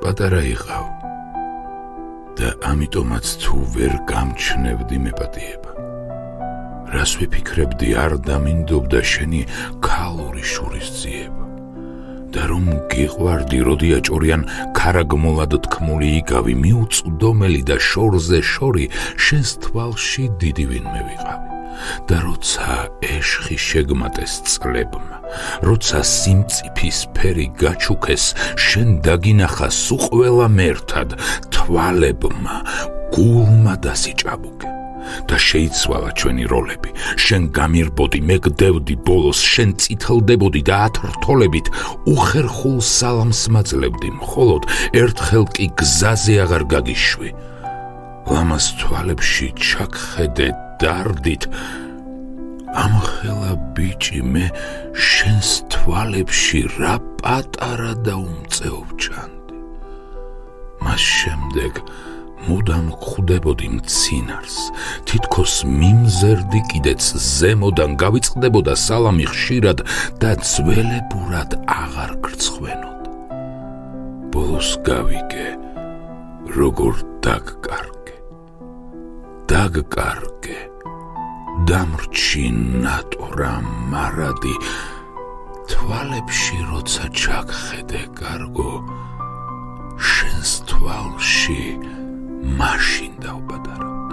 პატარა იყავ და ამიტომაც თუ ვერ გამჩნევდი მეპატიება. რას ვიფიქრებდი არ დამინდობდა შენი ქალური შურისძიება და რომ გიყვარდი როდი აჭორიან ქარაგმოლად თქმული იგავი მიუწვდომელი და შორზე შორი შენს თვალში დიდი ვინმე ვიყავი და როცა ეშხი შეგმატეს წლებმა როცა სიმწიფის ფერი გაჩუქეს შენ დაგინახა სულ ყველა მერთად თვალებმა გულმა დასიჭაბუკე და შეიცვალა ჩვენი როლები შენ გამირბოდი მე გდევდი ბოლოს შენ წითლდებოდი და ათრთოლებით უხერხულ სალამს მაძლევდი მხოლოდ ერთხელ კი გზაზე აღარ გაგიშვი ლამას თვალებში ჩაგხედე დარდით ამხელა ბიჭი მე შენს თვალებში რა პატარა და უმწეო ვჩანდი მას შემდეგ მუდამ ხვდებოდი მცინარს თითქოს მიმზერდი კიდეც ზემოდან გავიწყდებოდა სალამი ხშირად და ძველებურად აღარ გრცხვენოდა ბოლოს გავიგე როგორ დაგკარგე დამრჩი ნატორა მარადი თვალებში როცა ჩაგხედე კარგო შენს თვალში მაშინ დავბადარა